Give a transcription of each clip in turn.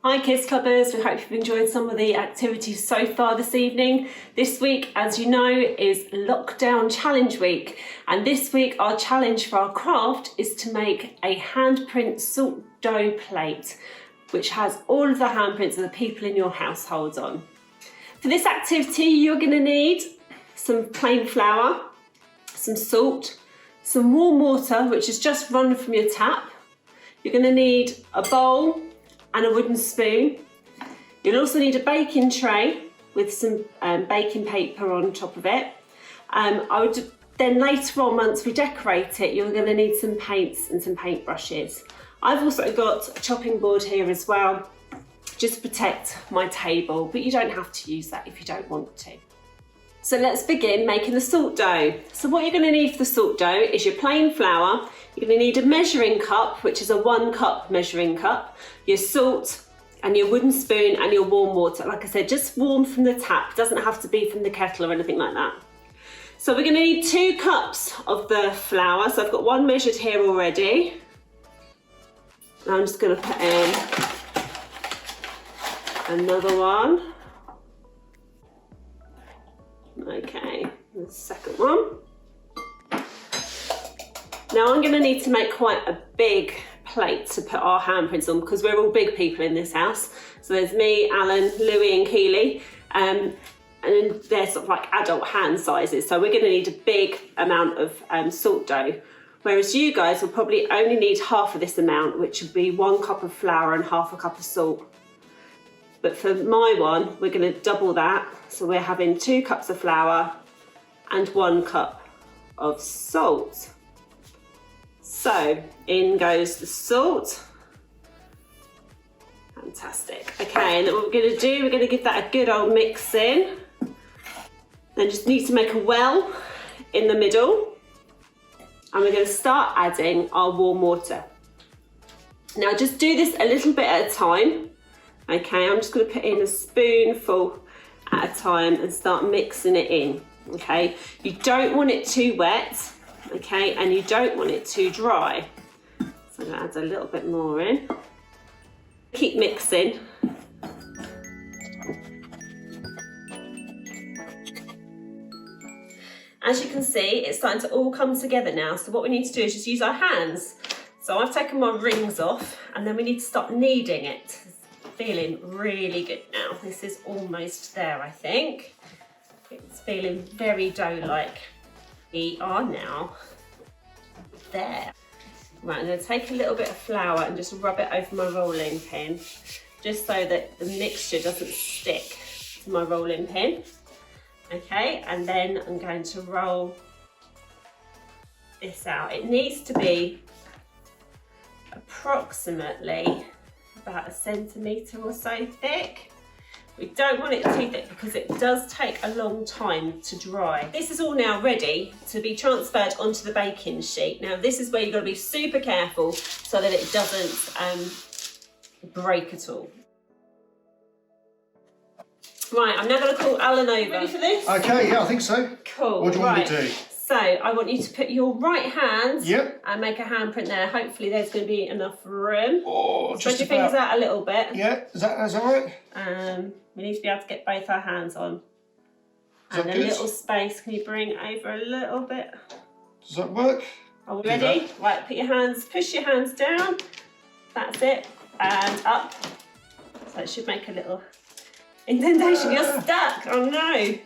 Hi Kidz Klubbers, we hope you've enjoyed some of the activities so far this evening. This week, as you know, is lockdown challenge week, and this week our challenge for our craft is to make a handprint salt dough plate which has all of the handprints of the people in your household on. For this activity you're going to need some plain flour, some salt, some warm water which is just run from your tap. You're going to need a bowl and a wooden spoon. You'll also need a baking tray with some baking paper on top of it. Then later on, once we decorate it, you're going to need some paints and some paint brushes. I've also got a chopping board here as well, just to protect my table, but you don't have to use that if you don't want to. So let's begin making the salt dough. So what you're going to need for the salt dough is your plain flour. You're going to need a measuring cup, which is a 1 cup measuring cup, your salt and your wooden spoon and your warm water. Like I said, just warm from the tap. It doesn't have to be from the kettle or anything like that. So we're going to need 2 cups of the flour. So I've got 1 measured here already. And I'm just going to put in another one. Okay, the second one. Now I'm going to need to make quite a big plate to put our handprints on because we're all big people in this house. So there's me, Alan, Louis and Keely, and they're sort of like adult hand sizes. So we're going to need a big amount of salt dough, whereas you guys will probably only need half of this amount, which would be 1 cup of flour and half a cup of salt. But for my one, we're going to double that. So we're having 2 cups of flour and 1 cup of salt. So in goes the salt. Fantastic. Okay, and then what we're going to do, we're going to give that a good old mix in. Then just need to make a well in the middle. And we're going to start adding our warm water. Now just do this a little bit at a time. Okay, I'm just going to put in a spoonful at a time and start mixing it in. Okay, you don't want it too wet. Okay, and you don't want it too dry. So I'm going to add a little bit more in. Keep mixing. As you can see, it's starting to all come together now. So what we need to do is just use our hands. So I've taken my rings off and then we need to start kneading it. It's feeling really good now. This is almost there, I think. It's feeling very dough-like. We are now there. Right, I'm going to take a little bit of flour and just rub it over my rolling pin, just so that the mixture doesn't stick to my rolling pin. Okay, and then I'm going to roll this out. It needs to be approximately about 1 centimetre or so thick. We don't want it too thick because it does take a long time to dry. This is all now ready to be transferred onto the baking sheet. Now this is where you've got to be super careful so that it doesn't break at all. Right, I'm now going to call Alan over. Ready for this? Okay, yeah, I think so. Cool. What do you want me to do? So I want you to put your right hand Yep. and make a handprint there. Hopefully there's going to be enough room. Oh, Spread your fingers out a little bit. Yeah, is that all right? We need to be able to get both our hands on. Is And that a good? little space. Can you bring over a little bit? Does that work? Are we ready? Right, put your hands, push your hands down. That's it. And up. So it should make a little indentation. You're stuck. Oh no.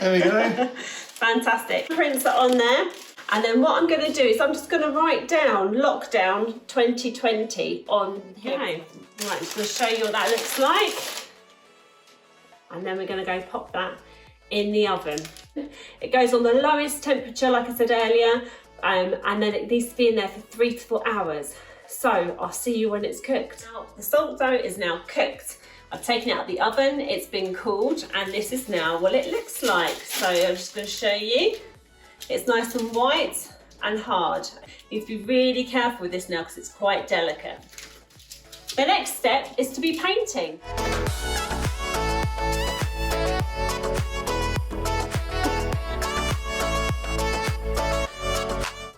There we go. Fantastic. Prints are on there. And then what I'm going to do is I'm just going to write down lockdown 2020 on here. Right, I'm just going to show you what that looks like. And then we're going to go pop that in the oven. It goes on the lowest temperature, like I said earlier, and then it needs to be in there for 3 to 4 hours. So I'll see you when it's cooked. Now, the salt dough is now cooked. I've taken it out of the oven, it's been cooled, and this is now what it looks like. So I'm just going to show you. It's nice and white and hard. You need to be really careful with this now because it's quite delicate. The next step is to be painting.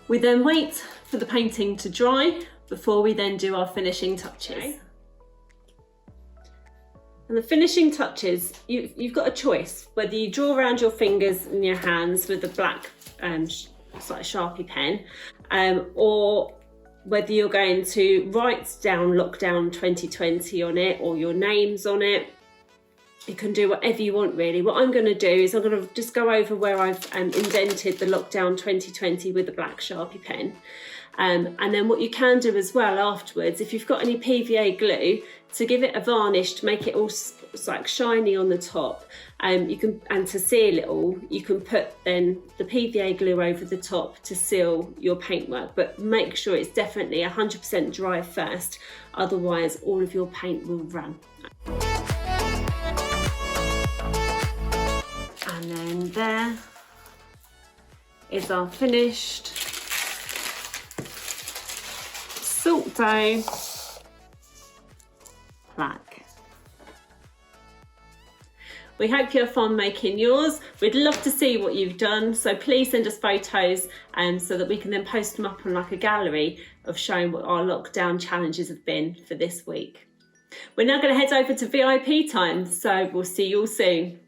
We then wait for the painting to dry before we then do our finishing touches. And the finishing touches, you've got a choice, whether you draw around your fingers and your hands with a black sort of Sharpie pen, or whether you're going to write down Lockdown 2020 on it or your names on it. You can do whatever you want really. What I'm going to do is I'm going to just go over where I've indented the Lockdown 2020 with a black Sharpie pen. And then what you can do as well afterwards, if you've got any PVA glue, to give it a varnish, to make it all like shiny on the top, you can, and to seal it all, you can put then the PVA glue over the top to seal your paintwork, but make sure it's definitely 100% dry first, otherwise all of your paint will run. And then there is our finished salt dough plaque. We hope you have fun making yours. We'd love to see what you've done, so please send us photos so that we can then post them up on like a gallery of showing what our lockdown challenges have been for this week. We're now going to head over to VIP time, so we'll see you all soon.